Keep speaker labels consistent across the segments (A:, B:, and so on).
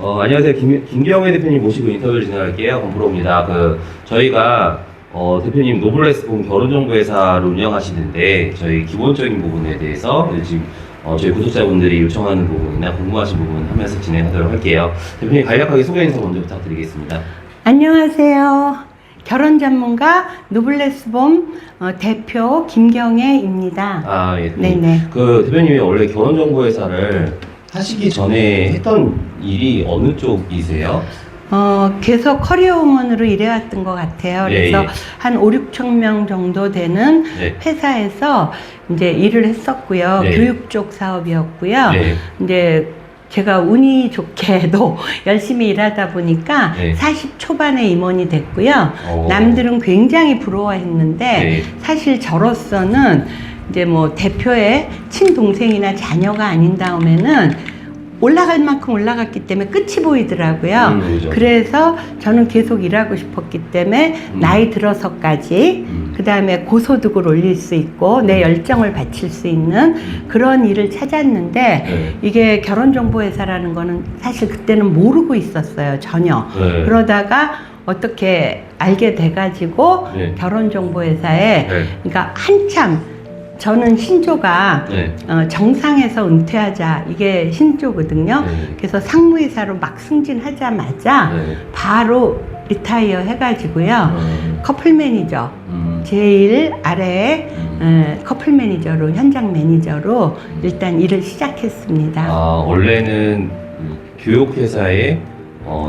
A: 안녕하세요. 김경회 대표님 모시고 인터뷰를 진행할게요. 권프로입니다. 저희가, 대표님 노블레스본 결혼정보회사를 운영하시는데, 저희 기본적인 부분에 대해서 지금, 저희 구독자분들이 요청하는 부분이나 궁금하신 부분 하면서 진행하도록 할게요. 대표님 간략하게 소개 인사 먼저 부탁드리겠습니다.
B: 안녕하세요. 결혼 전문가 노블레스본 대표 김경애입니다.
A: 아, 예.
B: 네네.
A: 대표님이 원래 결혼정보회사를 하시기 전에 했던 일이 어느 쪽이세요?
B: 계속 커리어우먼으로 일해왔던 것 같아요. 그래서
A: 예.
B: 한 5, 6천 명 정도 되는
A: 네.
B: 회사에서 이제 일을 했었고요.
A: 네.
B: 교육 쪽 사업이었고요.
A: 네.
B: 이제 제가 운이 좋게도 열심히 일하다 보니까
A: 네.
B: 40 초반에 임원이 됐고요. 남들은 굉장히 부러워했는데
A: 네.
B: 사실 저로서는 이제 뭐 대표의 친동생이나 자녀가 아닌 다음에는 올라갈 만큼 올라갔기 때문에 끝이 보이더라고요.
A: 그렇죠.
B: 그래서 저는 계속 일하고 싶었기 때문에 나이 들어서까지 그 다음에 고소득을 올릴 수 있고 내 열정을 바칠 수 있는 그런 일을 찾았는데
A: 네.
B: 이게 결혼정보회사라는 거는 사실 그때는 모르고 있었어요. 전혀.
A: 네.
B: 그러다가 어떻게 알게 돼가지고
A: 네.
B: 결혼정보회사에
A: 네.
B: 그러니까 한참 저는 신조가
A: 네.
B: 정상에서 은퇴하자 이게 신조거든요.
A: 네.
B: 그래서 상무이사로 막 승진하자마자
A: 네.
B: 바로 리타이어 해가지고요. 커플 매니저 제일 아래에 커플 매니저로 현장 매니저로 일단 일을 시작했습니다.
A: 원래는 교육회사에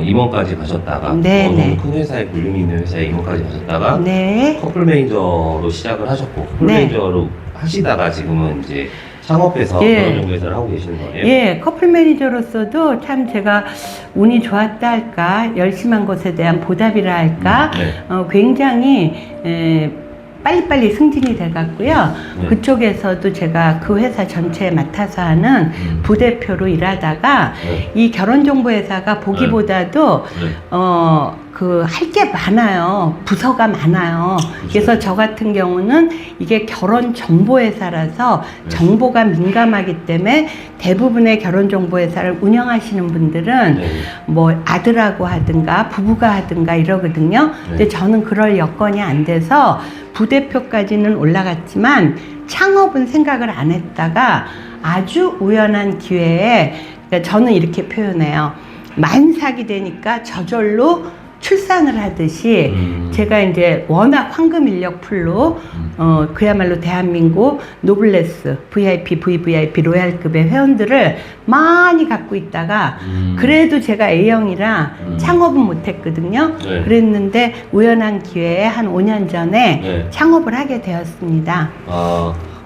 A: 임원까지 가셨다가
B: 네네.
A: 큰 회사에 불림이 있는 회사에 임원까지 가셨다가
B: 네.
A: 커플 매니저로 시작을 하셨고 커플
B: 네.
A: 매니저로 하시다가 지금은 이제 창업해서
B: 예.
A: 결혼정보회사를 하고 계시는 거예요?
B: 예, 커플 매니저로서도 참 제가 운이 좋았다 할까, 열심한 것에 대한 보답이라 할까,
A: 네.
B: 굉장히 빨리빨리 승진이 돼갔고요.
A: 네.
B: 그쪽에서도 제가 그 회사 전체에 맡아서 하는 부대표로 일하다가
A: 네.
B: 이 결혼정보회사가 보기보다도
A: 네.
B: 할 게 많아요. 부서가 많아요. 그래서 저 같은 경우는 이게 결혼정보회사라서 정보가 민감하기 때문에 대부분의 결혼정보회사를 운영하시는 분들은
A: 네.
B: 뭐 아들하고 하든가 부부가 하든가 이러거든요. 근데 저는 그럴 여건이 안 돼서 부대표까지는 올라갔지만 창업은 생각을 안 했다가 아주 우연한 기회에 그러니까 저는 이렇게 표현해요. 만삭이 되니까 저절로 출산을 하듯이 제가 이제 워낙 황금 인력 풀로 그야말로 대한민국 노블레스, VIP, VVIP, 로얄급의 회원들을 많이 갖고 있다가 그래도 제가 A형이라 창업은 못했거든요.
A: 네.
B: 그랬는데 우연한 기회에 한 5년 전에
A: 네.
B: 창업을 하게 되었습니다.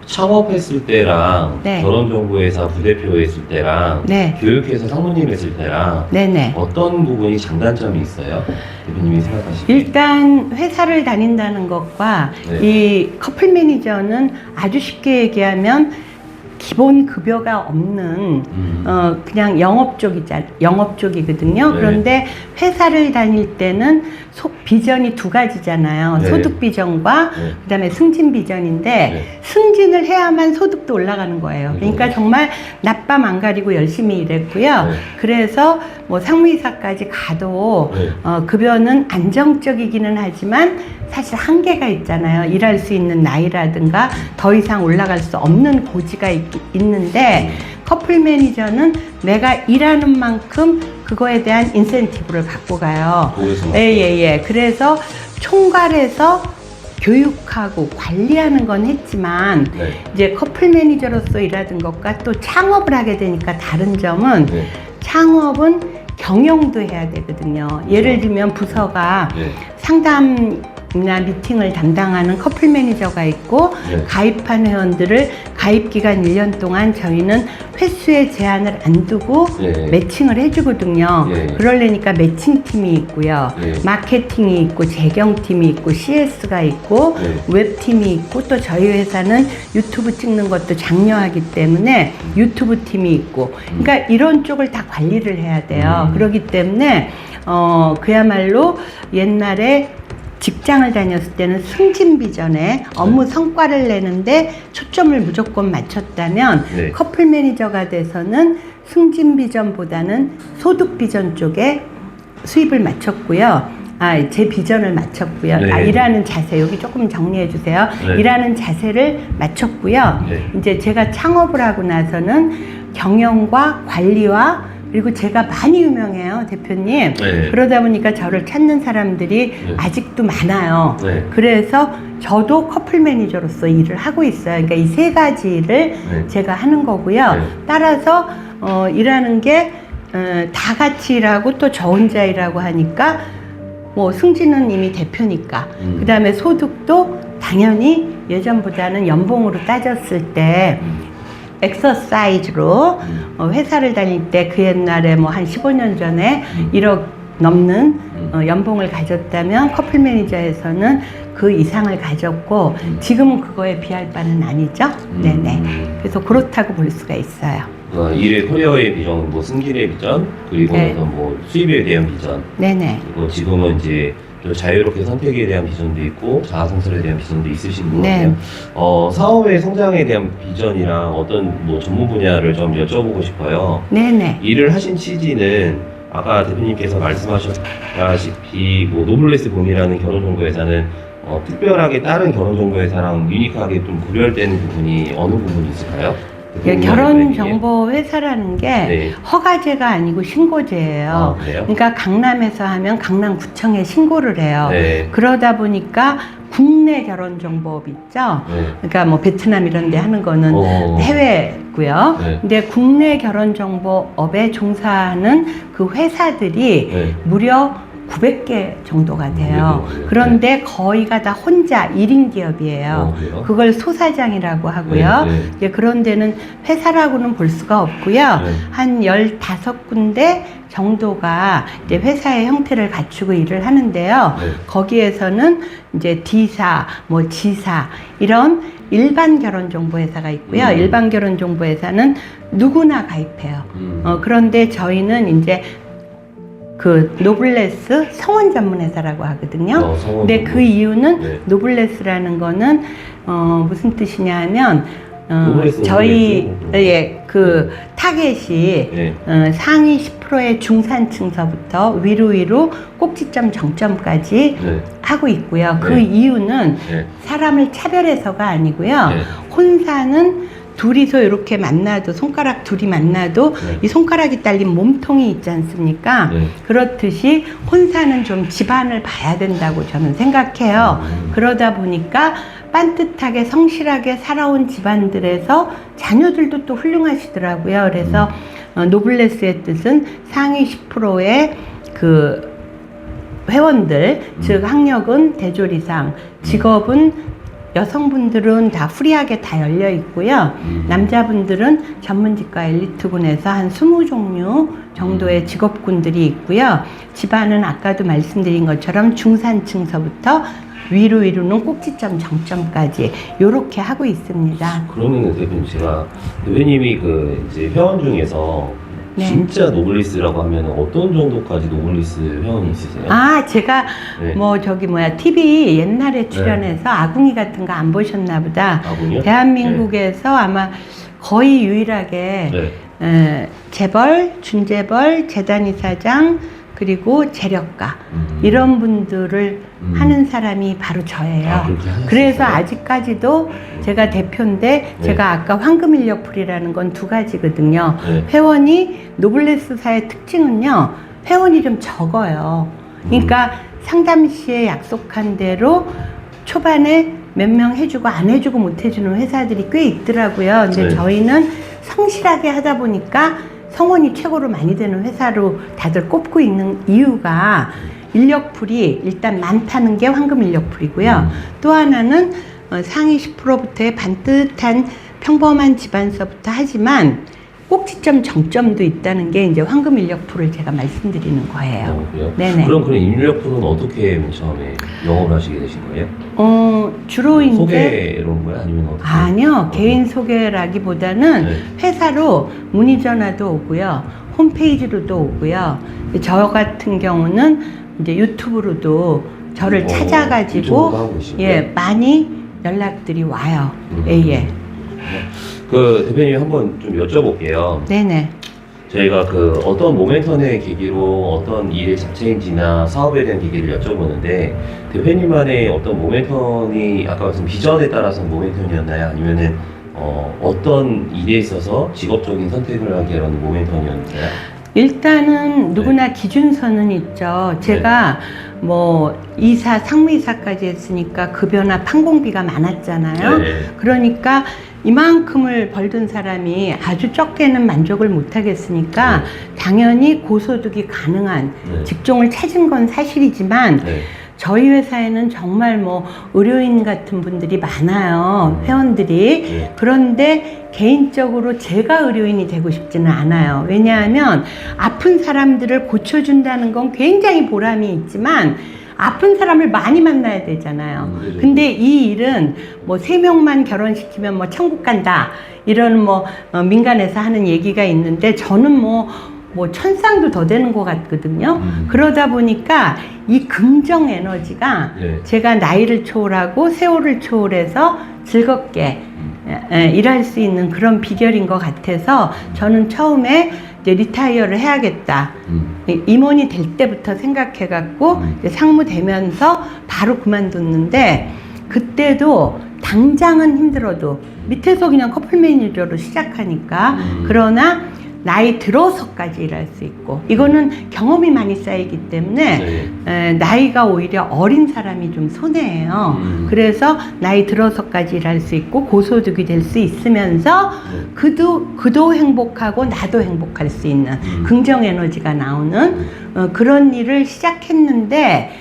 A: 창업했을 때랑
B: 네.
A: 결혼정보회사 부대표 했을 때랑
B: 네.
A: 교육회사 상무님 했을 때랑
B: 네네.
A: 어떤 부분이 장단점이 있어요? 대표님이 생각하시기에.
B: 일단 회사를 다닌다는 것과
A: 네.
B: 이 커플 매니저는 아주 쉽게 얘기하면 기본 급여가 없는 그냥 영업 쪽이거든요.
A: 네.
B: 그런데 회사를 다닐 때는 비전이 두 가지잖아요.
A: 네.
B: 소득 비전과
A: 네.
B: 그다음에 승진 비전인데
A: 네.
B: 승진을 해야만 소득도 올라가는 거예요. 그러니까 정말 낮밤 안 가리고 열심히 일했고요.
A: 네.
B: 그래서 뭐 상무이사까지 가도
A: 네.
B: 급여는 안정적이기는 하지만 사실 한계가 있잖아요. 일할 수 있는 나이라든가 더 이상 올라갈 수 없는 고지가 있는데 커플 매니저는 내가 일하는 만큼 그거에 대한 인센티브를 받고 가요. 예. 그래서 총괄해서 교육하고 관리하는 건 했지만
A: 네.
B: 이제 커플 매니저로서 일하던 것과 또 창업을 하게 되니까 다른 점은
A: 네.
B: 창업은 경영도 해야 되거든요. 예를 들면 부서가
A: 네.
B: 상담이나 미팅을 담당하는 커플 매니저가 있고
A: 네.
B: 가입한 회원들을 가입 기간 1년 동안 저희는 횟수에 제한을 안 두고
A: 네.
B: 매칭을 해주거든요.
A: 네.
B: 그러려니까 매칭팀이 있고요.
A: 네.
B: 마케팅이 있고 재경팀이 있고 CS가 있고
A: 네.
B: 웹팀이 있고 또 저희 회사는 유튜브 찍는 것도 장려하기 때문에 유튜브 팀이 있고 그러니까 이런 쪽을 다 관리를 해야 돼요. 그렇기 때문에 그야말로 옛날에 직장을 다녔을 때는 승진 비전에 업무 성과를 내는데 초점을 무조건 맞췄다면
A: 네.
B: 커플 매니저가 돼서는 승진 비전보다는 소득 비전 쪽에 수입을 맞췄고요. 제 비전을 맞췄고요.
A: 네.
B: 일하는 자세, 여기 조금 정리해 주세요.
A: 네.
B: 일하는 자세를 맞췄고요.
A: 네.
B: 이제 제가 창업을 하고 나서는 경영과 관리와 그리고 제가 많이 유명해요, 대표님.
A: 네.
B: 그러다 보니까 저를 찾는 사람들이
A: 네.
B: 아직도 많아요.
A: 네.
B: 그래서 저도 커플 매니저로서 일을 하고 있어요. 그러니까 이 세 가지를
A: 네.
B: 제가 하는 거고요.
A: 네.
B: 따라서 일하는 게 다 같이 일하고 또 저 혼자 일하고 하니까 뭐 승진은 이미 대표니까 그 다음에 소득도 당연히 예전보다는 연봉으로 따졌을 때 엑서사이즈로 회사를 다닐 때 그 옛날에 뭐 한 15년 전에 1억 넘는 연봉을 가졌다면 커플 매니저에서는 그 이상을 가졌고 지금은 그거에 비할 바는 아니죠. 네네. 그래서 그렇다고 볼 수가 있어요.
A: 일의 커리어의 비전, 뭐 승진의 비전, 그리고
B: 네.
A: 뭐 수입에 대한 비전,
B: 네네.
A: 그리고 지금은 이제 또 자유롭게 선택에 대한 비전도 있고 자아성찰에 대한 비전도 있으신 것
B: 네.
A: 같아요. 사업의 성장에 대한 비전이랑 어떤 뭐 전문 분야를 좀 여쭤보고 싶어요.
B: 네네.
A: 일을 하신 취지는 아까 대표님께서 말씀하셨다시피 뭐 노블레스 봄이라는 결혼정보회사는 특별하게 다른 결혼정보회사랑 유니크하게 좀 구별되는 부분이 어느 부분이 있을까요?
B: 예, 결혼정보회사라는 게
A: 네.
B: 허가제가 아니고 신고제예요.
A: 그래요?
B: 그러니까 강남에서 하면 강남구청에 신고를 해요.
A: 네.
B: 그러다 보니까 국내 결혼정보업 있죠.
A: 네.
B: 그러니까 뭐 베트남 이런 데 하는 거는 해외고요.
A: 네.
B: 근데 국내 결혼정보업에 종사하는 그 회사들이
A: 네.
B: 무려 900개 정도가 돼요.
A: 네.
B: 그런데 거의가 다 혼자 1인 기업이에요.
A: 그래요?
B: 그걸 소사장이라고 하고요.
A: 네, 네.
B: 이제 그런 데는 회사라고는 볼 수가 없고요.
A: 네.
B: 한 15군데 정도가 이제 회사의 형태를 갖추고 일을 하는데요.
A: 네.
B: 거기에서는 이제 D사, 뭐 G사 이런 일반 결혼정보회사가 있고요. 일반 결혼정보회사는 누구나 가입해요. 그런데 저희는 이제 그 노블레스 성원 전문 회사라고 하거든요. 근데 그 이유는
A: 네.
B: 노블레스라는 거는 무슨 뜻이냐 하면
A: 노블레스,
B: 저희
A: 노블레스.
B: 그 타겟이
A: 네.
B: 상위 10%의 중산층서부터 위로 꼭지점 정점까지
A: 네.
B: 하고 있고요. 그
A: 네.
B: 이유는
A: 네.
B: 사람을 차별해서가 아니고요.
A: 네.
B: 혼사는 둘이서 이렇게 만나도 손가락 둘이 만나도
A: 네.
B: 이 손가락이 딸린 몸통이 있지 않습니까?
A: 네.
B: 그렇듯이 혼사는 좀 집안을 봐야 된다고 저는 생각해요. 그러다 보니까 빤듯하게 성실하게 살아온 집안들에서 자녀들도 또 훌륭하시더라고요. 그래서 노블레스의 뜻은 상위 10%의 그 회원들, 즉 학력은 대졸 이상, 직업은 여성분들은 다 프리하게 다 열려 있고요. 남자분들은 전문직과 엘리트군에서 한 20종류 정도의 직업군들이 있고요. 집안은 아까도 말씀드린 것처럼 중산층서부터 위로는 꼭지점 정점까지 요렇게 하고 있습니다.
A: 그러면 대표님 제가 대표님이 그 이제 회원 중에서
B: 네.
A: 진짜 노블리스라고 하면 어떤 정도까지 노블리스 회원이 있으세요?
B: 제가
A: 네.
B: 뭐 저기 TV 옛날에 출연해서 아궁이 같은 거 안 보셨나 보다.
A: 아군요?
B: 대한민국에서 아마 거의 유일하게
A: 네.
B: 재벌, 준재벌, 재단이사장 그리고 재력가 이런 분들을 하는 사람이 바로 저예요.
A: 그렇게 하셨어요?
B: 그래서 아직까지도 제가 대표인데
A: 네.
B: 제가 아까 황금인력풀이라는 건 두 가지거든요.
A: 네.
B: 회원이 노블레스사의 특징은요. 회원이 좀 적어요. 그러니까 상담시에 약속한 대로 초반에 몇 명 해주고 안 해주고 못 해주는 회사들이 꽤 있더라고요. 근데
A: 네.
B: 저희는 성실하게 하다 보니까 성원이 최고로 많이 되는 회사로 다들 꼽고 있는 이유가 인력풀이 일단 많다는 게 황금 인력풀이고요. 또 하나는 상위 10%부터의 반듯한 평범한 집안서부터 하지만 꼭지점 정점도 있다는 게 이제 황금 인력풀을 제가 말씀드리는 거예요.
A: 그래요?
B: 네네.
A: 그럼 그런 인력풀은 어떻게 맨 처음에 영업을 하시게 되신 거예요?
B: 주로 이제
A: 소개로인 거예요? 아니면 어떻게?
B: 아니요. 개인 소개라기보다는
A: 네.
B: 회사로 문의 전화도 오고요. 홈페이지로도 오고요. 저 같은 경우는 이제 유튜브로도 저를
A: 유튜브도
B: 찾아가지고
A: 하고 계시고요.
B: 예, 많이 연락들이 와요. 예.
A: 그 대표님 한번 좀 여쭤볼게요.
B: 네네.
A: 저희가 그 어떤 모멘텀의 계기로 어떤 일의 자체인지나 사업에 대한 계기를 여쭤보는데 대표님만의 어떤 모멘텀이 아까 말씀 비전에 따라서 모멘텀이었나요? 아니면은 어떤 일에 있어서 직업적인 선택을 하게 하는 모멘텀이었나요?
B: 일단은 누구나 기준선은 있죠. 제가 뭐 이사, 상무이사까지 했으니까 급여나 판공비가 많았잖아요.
A: 네.
B: 그러니까 이만큼을 벌던 사람이 아주 적게는 만족을 못 하겠으니까 당연히 고소득이 가능한 직종을 찾은 건 사실이지만 저희 회사에는 정말 뭐 의료인 같은 분들이 많아요. 회원들이. 그런데 개인적으로 제가 의료인이 되고 싶지는 않아요. 왜냐하면 아픈 사람들을 고쳐준다는 건 굉장히 보람이 있지만 아픈 사람을 많이 만나야 되잖아요. 근데 이 일은 뭐 3명만 결혼시키면 뭐 천국 간다. 이런 뭐 민간에서 하는 얘기가 있는데 저는 뭐 천상도 더 되는 것 같거든요. 그러다 보니까 이 긍정 에너지가 제가 나이를 초월하고 세월을 초월해서 즐겁게 일할 수 있는 그런 비결인 것 같아서 저는 처음에 이제 리타이어를 해야겠다. 임원이 될 때부터 생각해갖고 상무 되면서 바로 그만뒀는데 그때도 당장은 힘들어도 밑에서 그냥 커플 매니저로 시작하니까 그러나 나이 들어서까지 일할 수 있고 이거는 경험이 많이 쌓이기 때문에 나이가 오히려 어린 사람이 좀 손해예요. 그래서 나이 들어서까지 일할 수 있고 고소득이 될 수 있으면서 그도 행복하고 나도 행복할 수 있는 긍정 에너지가 나오는 그런 일을 시작했는데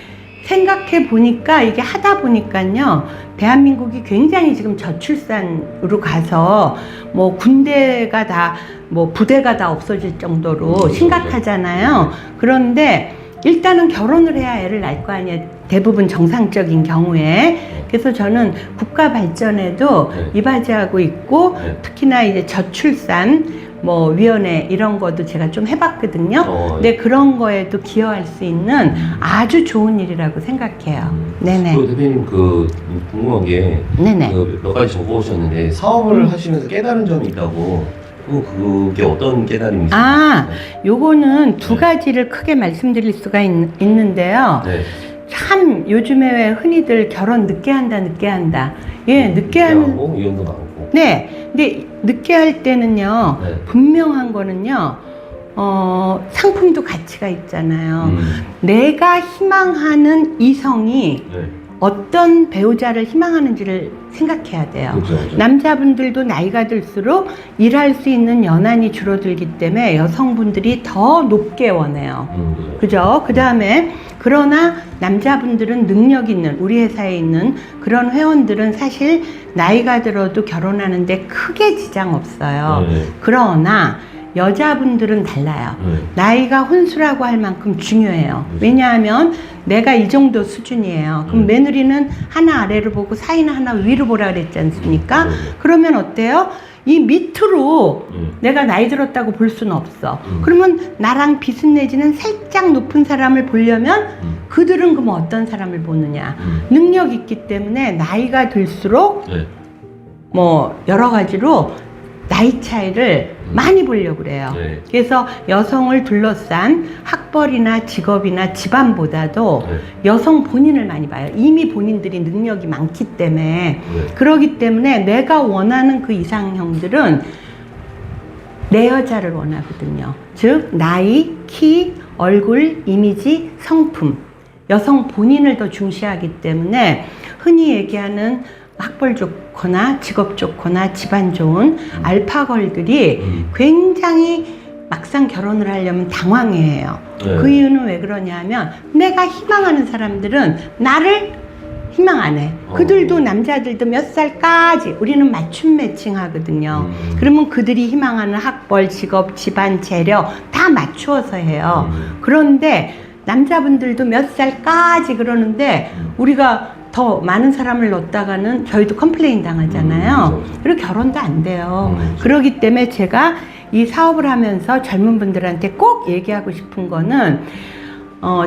B: 생각해 보니까 이게 하다 보니까요 대한민국이 굉장히 지금 저출산으로 가서 뭐 군대가 다 뭐 부대가 다 없어질 정도로 심각하잖아요. 그런데 일단은 결혼을 해야 애를 낳을 거 아니에요. 대부분 정상적인 경우에. 그래서 저는 국가 발전에도 이바지하고 있고 특히나 이제 저출산 뭐 위원회 이런 것도 제가 좀 해봤거든요. 근데 그런 거에도 기여할 수 있는 아주 좋은 일이라고 생각해요. 네네.
A: 그 대표님 궁금한 게 몇 가지 적어오셨는데 사업을 하시면서 깨달은 점이 있다고. 그게 어떤 깨달음이 있어요?
B: 요거는 두 가지를 크게 말씀드릴 수가 있는데요. 참 요즘에 왜 흔히들 결혼 늦게 한다. 예, 늦게 하는
A: 하고 이혼도 많고.
B: 네. 근데 늦게 할 때는요. 분명한 거는요. 상품도 가치가 있잖아요. 내가 희망하는 이성이 어떤 배우자를 희망하는지를 생각해야 돼요. 그렇죠. 남자분들도 나이가 들수록 일할 수 있는 연한이 줄어들기 때문에 여성분들이 더 높게 원해요. 그죠? 그 다음에 그러나 남자분들은 능력 있는 우리 회사에 있는 그런 회원들은 사실 나이가 들어도 결혼하는데 크게 지장 없어요. 그러나 여자분들은 달라요. 나이가 혼수라고 할 만큼 중요해요. 왜냐하면 내가 이 정도 수준이에요. 그럼 며느리는 하나 아래로 보고 사이는 하나 위로 보라 그랬지 않습니까? 그러면 어때요? 이 밑으로 내가 나이 들었다고 볼 수는 없어. 그러면 나랑 비슷 내지는 살짝 높은 사람을 보려면 그들은 그럼 어떤 사람을 보느냐. 능력 있기 때문에 나이가 들수록 뭐 여러 가지로 나이 차이를 많이 보려고 그래요. 그래서 여성을 둘러싼 학벌이나 직업이나 집안보다도 여성 본인을 많이 봐요. 이미 본인들이 능력이 많기 때문에. 그러기 때문에 내가 원하는 그 이상형들은 내 여자를 원하거든요. 즉 나이, 키, 얼굴, 이미지, 성품. 여성 본인을 더 중시하기 때문에 흔히 얘기하는 학벌 좋거나 직업 좋거나 집안 좋은 알파걸들이 굉장히 막상 결혼을 하려면 당황해요. 그 이유는 왜 그러냐면 내가 희망하는 사람들은 나를 희망 안 해. 그들도 남자들도 몇 살까지 우리는 맞춤 매칭 하거든요. 그러면 그들이 희망하는 학벌, 직업, 집안, 재력 다 맞추어서 해요. 그런데 남자분들도 몇 살까지 그러는데 우리가 더 많은 사람을 넣었다가는 저희도 컴플레인 당하잖아요. 그리고 결혼도 안 돼요. 그렇기 때문에 제가 이 사업을 하면서 젊은 분들한테 꼭 얘기하고 싶은 거는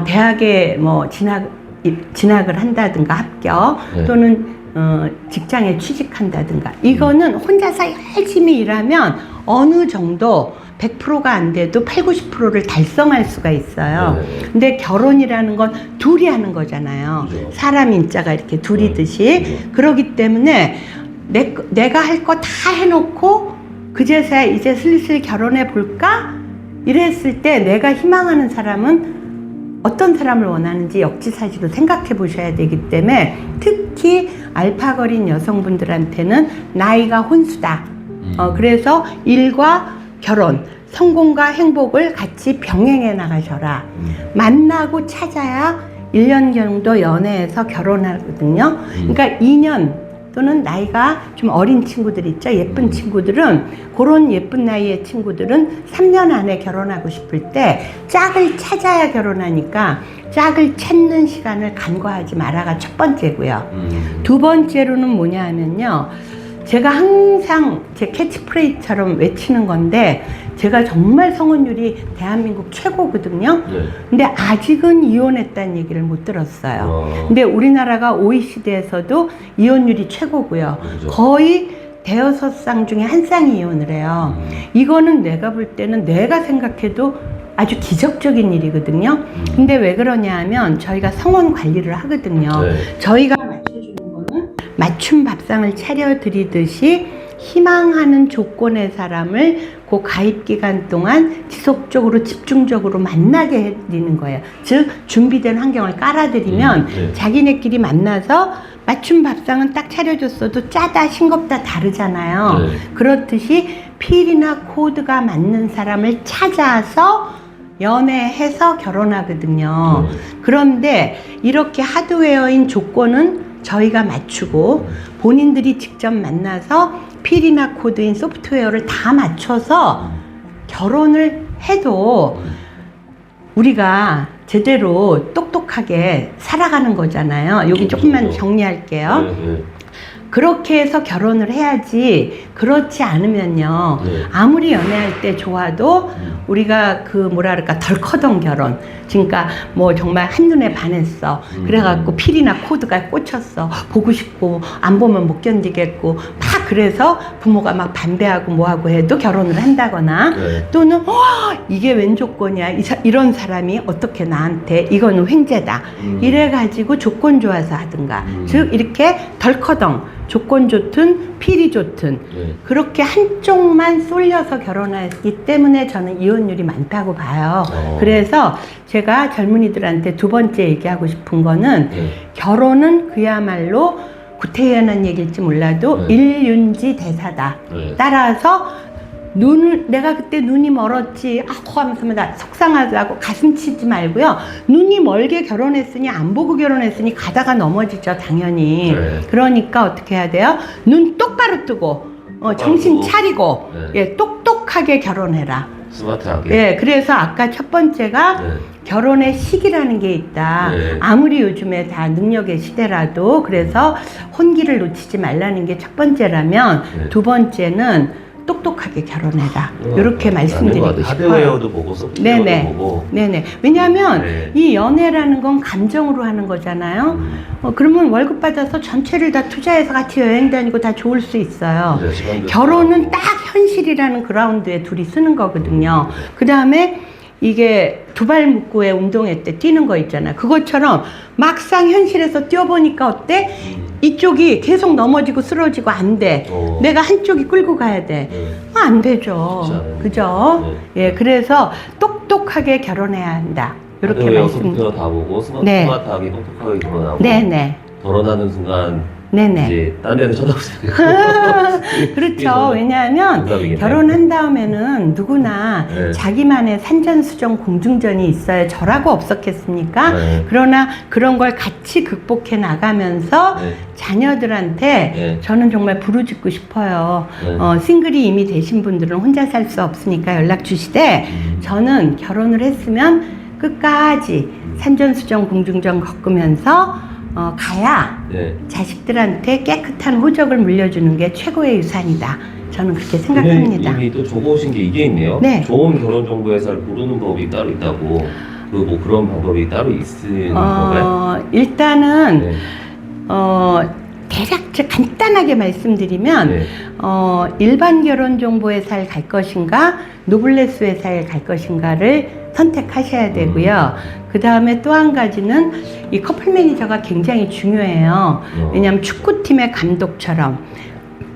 B: 대학에 뭐 진학을 한다든가 합격 또는 직장에 취직한다든가 이거는 혼자서 열심히 일하면 어느 정도 100%가 안 돼도 8, 90%를 달성할 수가 있어요.
A: 네.
B: 근데 결혼이라는 건 둘이 하는 거잖아요.
A: 그죠.
B: 사람 인자가 이렇게 둘이듯이. 그러기 때문에 내가 할 거 다 해놓고 그제서야 이제 슬슬 결혼해 볼까? 이랬을 때 내가 희망하는 사람은 어떤 사람을 원하는지 역지사지로 생각해 보셔야 되기 때문에 특히 알파걸인 여성분들한테는 나이가 혼수다. 그래서 일과 결혼, 성공과 행복을 같이 병행해 나가셔라. 만나고 찾아야 1년 정도 연애해서 결혼하거든요. 그러니까 2년 또는 나이가 좀 어린 친구들 있죠. 예쁜 친구들은, 그런 예쁜 나이의 친구들은 3년 안에 결혼하고 싶을 때 짝을 찾아야 결혼하니까 짝을 찾는 시간을 간과하지 마라가 첫 번째고요. 두 번째로는 뭐냐 하면요. 제가 항상 제 캐치프레이즈처럼 외치는 건데, 제가 정말 성혼율이 대한민국 최고거든요.
A: 네.
B: 근데 아직은 이혼했다는 얘기를 못 들었어요. 근데 우리나라가 OECD에서도 이혼율이 최고고요.
A: 그렇죠.
B: 거의 대여섯 쌍 중에 한 쌍이 이혼을 해요. 이거는 내가 볼 때는 내가 생각해도 아주 기적적인 일이거든요. 근데 왜 그러냐 하면 저희가 성혼 관리를 하거든요.
A: 네.
B: 저희가 맞춰주는 거는 맞춤 밥상을 차려드리듯이 희망하는 조건의 사람을 그 가입 기간 동안 지속적으로 집중적으로 만나게 해드리는 거예요. 즉 준비된 환경을 깔아드리면 자기네끼리 만나서 맞춤 밥상은 딱 차려줬어도 짜다 싱겁다 다르잖아요.
A: 네.
B: 그렇듯이 필이나 코드가 맞는 사람을 찾아서 연애해서 결혼하거든요. 그런데 이렇게 하드웨어인 조건은 저희가 맞추고 본인들이 직접 만나서 필이나 코드인 소프트웨어를 다 맞춰서 결혼을 해도 우리가 제대로 똑똑하게 살아가는 거잖아요. 여기 조금만 정리할게요.
A: 네.
B: 그렇게 해서 결혼을 해야지, 그렇지 않으면요.
A: 네.
B: 아무리 연애할 때 좋아도 우리가 그 뭐라 그럴까 덜커덩 결혼, 그러니까 뭐 정말 한눈에 반했어. 그래갖고 필이나 코드가 꽂혔어. 보고 싶고 안 보면 못 견디겠고 막, 그래서 부모가 막 반대하고 뭐하고 해도 결혼을 한다거나
A: 네.
B: 또는 이게 웬 조건이야, 이런 사람이 어떻게 나한테, 이거는 횡재다 이래가지고 조건 좋아서 하든가, 즉 이렇게 덜커덩 조건 좋든 필이 좋든 그렇게 한쪽만 쏠려서 결혼하기 때문에 저는 이혼율이 많다고 봐요. 그래서 제가 젊은이들한테 두 번째 얘기하고 싶은 거는 결혼은 그야말로 구태연한 얘기일지 몰라도 일윤지 대사다. 따라서 내가 그때 눈이 멀었지 하면서 나 속상하다고 가슴 치지 말고요. 눈이 멀게 결혼했으니, 안 보고 결혼했으니 가다가 넘어지죠, 당연히. 그러니까 어떻게 해야 돼요? 눈 똑바로 뜨고 정신 차리고 똑똑하게 결혼해라.
A: 스마트하게.
B: 예, 그래서 아까 첫 번째가 결혼의 시기라는 게 있다. 아무리 요즘에 다 능력의 시대라도. 그래서 혼기를 놓치지 말라는 게 첫 번째라면 두 번째는 똑똑하게 결혼해라. 이렇게 말씀드리고 싶어요.
A: 하드웨어도 보고 소프트웨어도 보고.
B: 네네. 왜냐하면 이 연애라는 건 감정으로 하는 거잖아요. 그러면 월급 받아서 전체를 다 투자해서 같이 여행 다니고 다 좋을 수 있어요. 결혼은 딱 현실이라는 그라운드에 둘이 쓰는 거거든요. 그 다음에 이게 두 발 묶고의 운동회 때 뛰는 거 있잖아요. 그것처럼 막상 현실에서 뛰어보니까 어때? 이쪽이 계속 넘어지고 쓰러지고 안 돼. 내가 한쪽이 끌고 가야 돼. 안 되죠. 그죠? 예, 그래서 똑똑하게 결혼해야 한다. 이렇게 말씀.
A: 소프트웨어 다 보고 스마트하게 똑똑하게 결혼하고.
B: 네네.
A: 결혼하는 순간
B: 네네.
A: 이제 딴 데는 쳐다보지
B: 그렇죠. 왜냐하면 결혼한 다음에는 누구나 자기만의 산전수전 공중전이 있어야 저라고 없었겠습니까? 그러나 그런 걸 같이 극복해 나가면서 자녀들한테 저는 정말 부르짖고 싶어요. 싱글이 이미 되신 분들은 혼자 살 수 없으니까 연락 주시되, 저는 결혼을 했으면 끝까지 산전수전 공중전 겪으면서 가야 자식들한테 깨끗한 호적을 물려주는 게 최고의 유산이다. 저는 그렇게 생각합니다.
A: 이미 또 적어오신 게 이게 있네요. 좋은 결혼정보회사를 고르는 법이 따로 있다고. 뭐 그런 방법이 따로 있는 건가요?
B: 일단은 대략 간단하게 말씀드리면
A: 네.
B: 일반 결혼정보회사에 갈 것인가 노블레스 회사에 갈 것인가를 선택하셔야 되고요. 그 다음에 또 한 가지는 이 커플 매니저가 굉장히 중요해요. 왜냐하면 축구팀의 감독처럼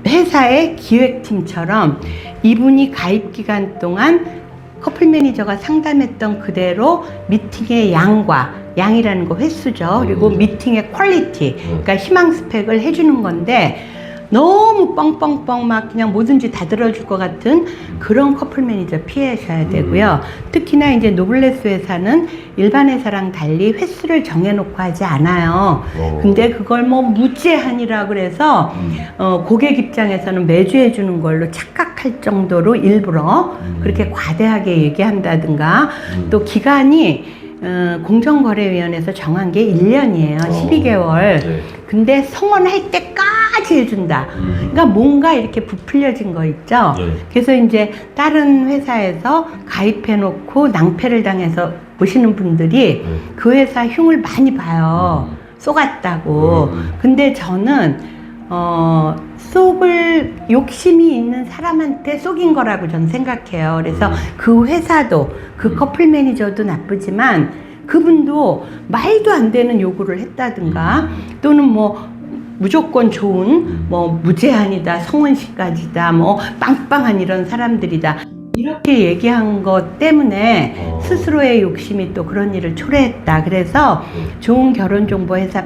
B: 회사의 기획팀처럼 이분이 가입 기간 동안 커플 매니저가 상담했던 그대로 미팅의 양이라는 거 횟수죠. 그리고 미팅의 퀄리티, 그러니까 희망 스펙을 해주는 건데 너무 뻥뻥뻥 막 그냥 뭐든지 다 들어줄 것 같은 그런 커플 매니저 피하셔야 되고요. 특히나 이제 노블레스 회사는 일반 회사랑 달리 횟수를 정해놓고 하지 않아요. 근데 그걸 뭐 무제한이라 그래서 고객 입장에서는 매주 해주는 걸로 착각할 정도로 일부러 그렇게 과대하게 얘기한다든가 또 기간이 공정거래위원회에서 정한 게 1년이에요. 12개월.
A: 네.
B: 근데 성원할 때까지 해준다. 그러니까 뭔가 이렇게 부풀려진 거 있죠.
A: 네.
B: 그래서 이제 다른 회사에서 가입해놓고 낭패를 당해서 오시는 분들이 그 회사 흉을 많이 봐요. 쏘갔다고. 근데 저는 쏙을 욕심이 있는 사람한테 쏙인 거라고 저는 생각해요. 그래서 그 회사도 그 커플 매니저도 나쁘지만 그분도 말도 안 되는 요구를 했다든가 또는 뭐 무조건 좋은 뭐 무제한이다 성원시까지다 뭐 빵빵한 이런 사람들이다 이렇게 얘기한 것 때문에 스스로의 욕심이 또 그런 일을 초래했다. 그래서 좋은 결혼정보회사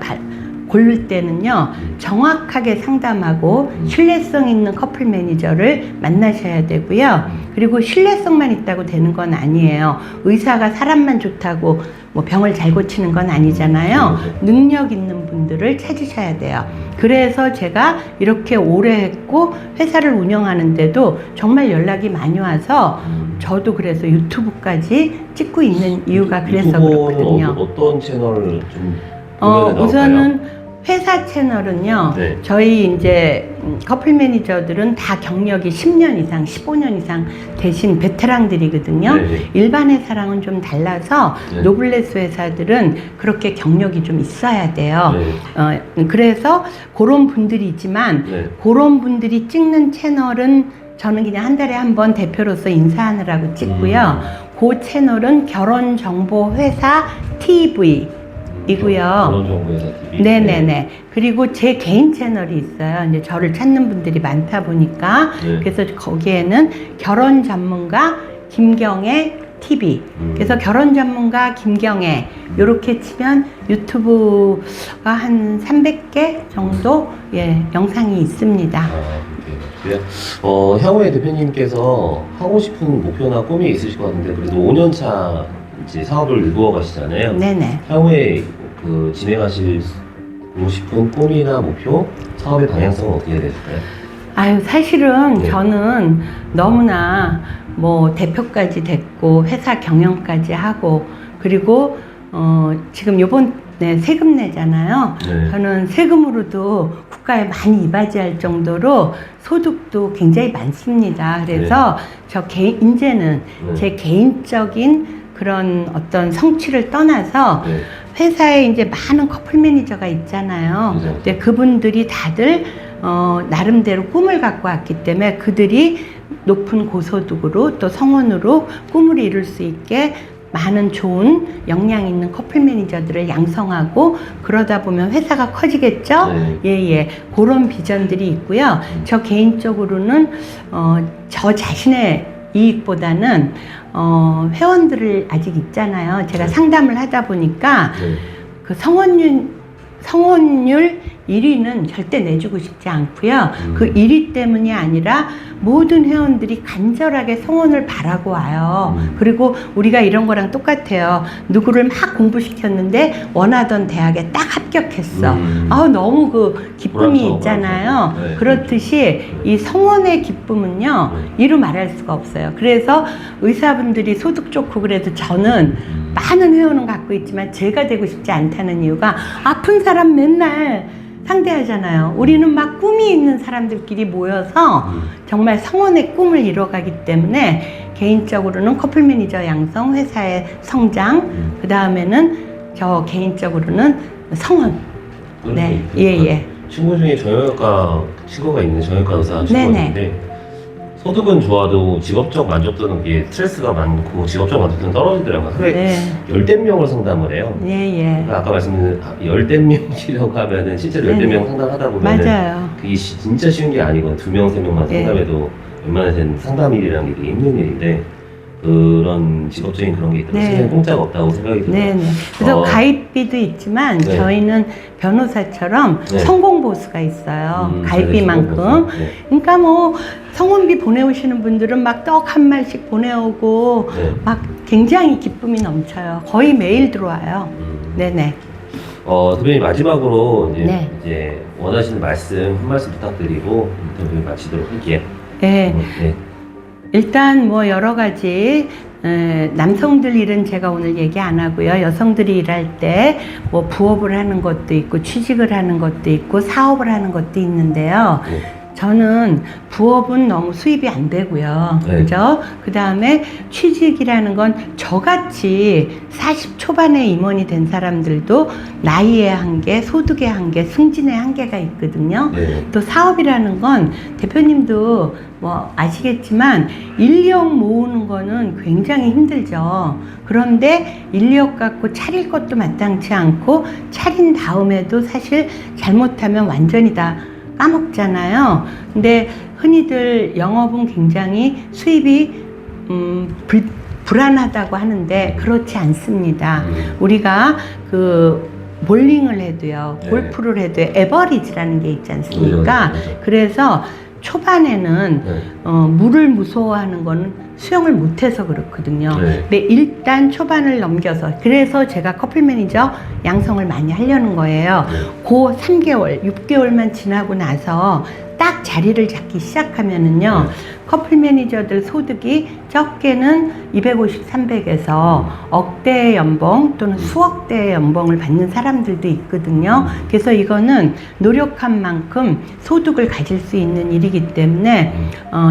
B: 고를 때는요 정확하게 상담하고 신뢰성 있는 커플 매니저를 만나셔야 되고요. 그리고 신뢰성만 있다고 되는 건 아니에요. 의사가 사람만 좋다고 뭐 병을 잘 고치는 건 아니잖아요. 능력 있는 분들을 찾으셔야 돼요. 그래서 제가 이렇게 오래 했고 회사를 운영하는데도 정말 연락이 많이 와서 저도 그래서 유튜브까지 찍고 있는 이유가 그래서 그렇거든요.
A: 어떤 채널을 좀 보면은
B: 우선은 회사 채널은요.
A: 네.
B: 저희 이제 커플 매니저들은 다 경력이 10년 이상, 15년 이상 되신 베테랑들이거든요.
A: 네.
B: 일반 회사랑은 좀 달라서
A: 네.
B: 노블레스 회사들은 그렇게 경력이 좀 있어야 돼요.
A: 네.
B: 그래서 그런 분들이지만
A: 네.
B: 그런 분들이 찍는 채널은 저는 그냥 한 달에 한 번 대표로서 인사하느라고 찍고요. 그 채널은 결혼정보회사 TV 이고요.
A: 결혼정보회사 TV.
B: 네네네. 그리고 제 개인 채널이 있어요. 이제 저를 찾는 분들이 많다 보니까
A: 네.
B: 그래서 거기에는 결혼 전문가 김경애 TV. 그래서 결혼 전문가 김경애 요렇게 치면 유튜브가 한 300개 정도 영상이 있습니다.
A: 그렇고요. 향후에 대표님께서 하고 싶은 목표나 꿈이 있으실 것 같은데 그래도 5년 차 이제 사업을 이루어 가시잖아요.
B: 네네.
A: 향후에 그 진행하시고 싶은 꿈이나 목표, 사업의 방향성은 어떻게 되실까요?
B: 아유, 사실은
A: 네.
B: 저는 너무나 뭐 대표까지 됐고 회사 경영까지 하고 그리고 지금 요번에 세금 내잖아요.
A: 네.
B: 저는 세금으로도 국가에 많이 이바지할 정도로 소득도 굉장히 많습니다. 그래서 이제는 제 개인적인 그런 어떤 성취를 떠나서 회사에 이제 많은 커플 매니저가 있잖아요. 근데 그분들이 다들 나름대로 꿈을 갖고 왔기 때문에 그들이 높은 고소득으로 또 성원으로 꿈을 이룰 수 있게 많은 좋은 역량 있는 커플 매니저들을 양성하고 그러다 보면 회사가 커지겠죠? 예. 그런 비전들이 있고요. 저 개인적으로는 저 자신의 이익보다는 회원들을 아직 있잖아요. 제가 상담을 하다 보니까 그 성원율 1위는 절대 내주고 싶지 않고요. 그 1위 때문이 아니라 모든 회원들이 간절하게 성원을 바라고 와요. 그리고 우리가 이런 거랑 똑같아요. 누구를 막 공부시켰는데 원하던 대학에 딱 합격했어. 너무 그 기쁨이 있잖아요. 그렇듯이 이 성원의 기쁨은요, 이루 말할 수가 없어요. 그래서 의사분들이 소득 좋고 그래도 저는 많은 회원은 갖고 있지만 제가 되고 싶지 않다는 이유가 아픈 사람 맨날 상대하잖아요. 우리는 막 꿈이 있는 사람들끼리 모여서 정말 성원의 꿈을 이뤄가기 때문에 개인적으로는 커플 매니저 양성, 회사의 성장, 그 다음에는 저 개인적으로는 성원. 네, 예.
A: 친구 중에 정형외과 친구가 있는 정형외과 의사 친구가
B: 네네.
A: 있는데 소득은 좋아도 직업적 만족도는 게 스트레스가 많고 직업적 만족도는 떨어지더라고요. 하루에
B: 네.
A: 열댓 명을 상담을 해요.
B: 예, 예.
A: 그러니까 아까 말씀드린 열댓 명이라고 하면은 실제로 열댓 명 상담하다 보면은
B: 맞아요.
A: 그게 진짜 쉬운 게 아니거든요. 2명, 3명만
B: 네.
A: 상담해도 웬만해서는 상담일이라는 게 되게 힘든 일인데 그런 직업적인 그런 게 있다면
B: 네.
A: 세상에 공짜가 없다고 생각이 들어요.
B: 네네. 그래서
A: 어.
B: 가입비도 있지만
A: 네.
B: 저희는 변호사처럼
A: 네.
B: 성공보수가 있어요.
A: 네,
B: 가입비만큼.
A: 성공보수. 네.
B: 그러니까 뭐 성원비 보내오시는 분들은 막 떡 한 말씩 보내오고
A: 네.
B: 막 굉장히 기쁨이 넘쳐요. 거의 매일 들어와요. 네네.
A: 대표님 마지막으로 이제,
B: 네.
A: 이제 원하시는 말씀 한 말씀 부탁드리고 인터뷰 마치도록 할게요.
B: 네.
A: 네.
B: 일단 뭐 여러 가지 남성들 일은 제가 오늘 얘기 안 하고요. 여성들이 일할 때 뭐 부업을 하는 것도 있고 취직을 하는 것도 있고 사업을 하는 것도 있는데요.
A: 네.
B: 저는 부업은 너무 수입이 안 되고요.
A: 네.
B: 그죠? 그 다음에 취직이라는 건 저같이 40 초반에 임원이 된 사람들도 나이의 한계, 소득의 한계, 승진의 한계가 있거든요.
A: 네.
B: 또 사업이라는 건 대표님도 뭐 아시겠지만 인력 모으는 거는 굉장히 힘들죠. 그런데 인력 갖고 차릴 것도 마땅치 않고 차린 다음에도 사실 잘못하면 완전히 다 까먹잖아요. 근데 흔히들 영업은 굉장히 수입이 불안하다고 하는데 그렇지 않습니다. 우리가 그 볼링을 해도요,
A: 네.
B: 골프를 해도 에버리지라는 게 있지 않습니까?
A: 그렇죠.
B: 그래서 초반에는
A: 네.
B: 물을 무서워하는 거는 수영을 못해서 그렇거든요.
A: 네.
B: 근데 일단 초반을 넘겨서 그래서 제가 커플 매니저 양성을 많이 하려는 거예요.
A: 네.
B: 그 3개월, 6개월만 지나고 나서 딱 자리를 잡기 시작하면은요. 커플 매니저들 소득이 적게는 250, 300에서 억대의 연봉 또는 수억 대의 연봉을 받는 사람들도 있거든요. 그래서 이거는 노력한 만큼 소득을 가질 수 있는 일이기 때문에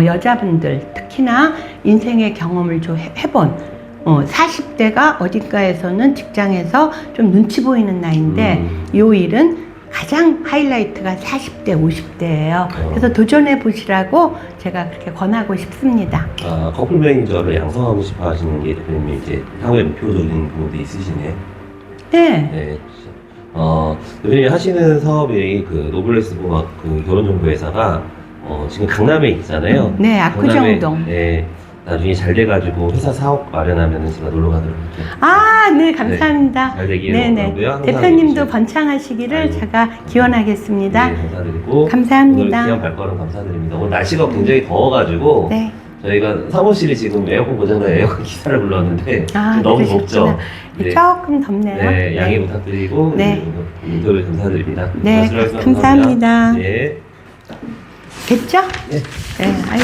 B: 여자분들 특히나 인생의 경험을 좀 해본 40대가 어딘가에서는 직장에서 좀 눈치 보이는 나이인데 이 일은 가장 하이라이트가 40대, 50대예요. 그래서 도전해 보시라고 제가 그렇게 권하고 싶습니다.
A: 커플 매니저를 양성하고 싶어 하시는 게 대표님이 이제 향후에 목표적인 부분도 있으시네요.
B: 네.
A: 네. 대표님이 하시는 사업이 그 노블레스 공학 그 결혼정보회사가 지금 강남에 있잖아요.
B: 네, 압구정동.
A: 네. 나중에 잘 돼가지고 회사 사업 마련하면은 제가 놀러 가도록 할게요.
B: 아, 네, 감사합니다.
A: 잘 되기를
B: 네네.
A: 바라고요. 항상
B: 대표님도
A: 이제-
B: 번창하시기를
A: 아이고.
B: 제가 기원하겠습니다.
A: 네, 감사드리고
B: 감사합니다.
A: 오늘 귀한 발걸음 감사드립니다. 오늘 날씨가 굉장히 더워가지고
B: 네.
A: 저희가 사무실이 지금 에어컨 고장나 에어컨 기사를 불렀는데
B: 아,
A: 좀 너무
B: 그러셨구나.
A: 덥죠.
B: 네, 조금 덥네요.
A: 네, 양해 부탁드리고
B: 네.
A: 인터뷰 감사드립니다.
B: 네,
A: 말씀하셔서
B: 감사합니다.
A: 네.
B: 됐죠?
A: 네.
B: 네, 아유,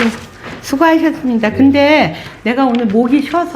B: 수고하셨습니다. 근데 내가 오늘 목이 쉬어서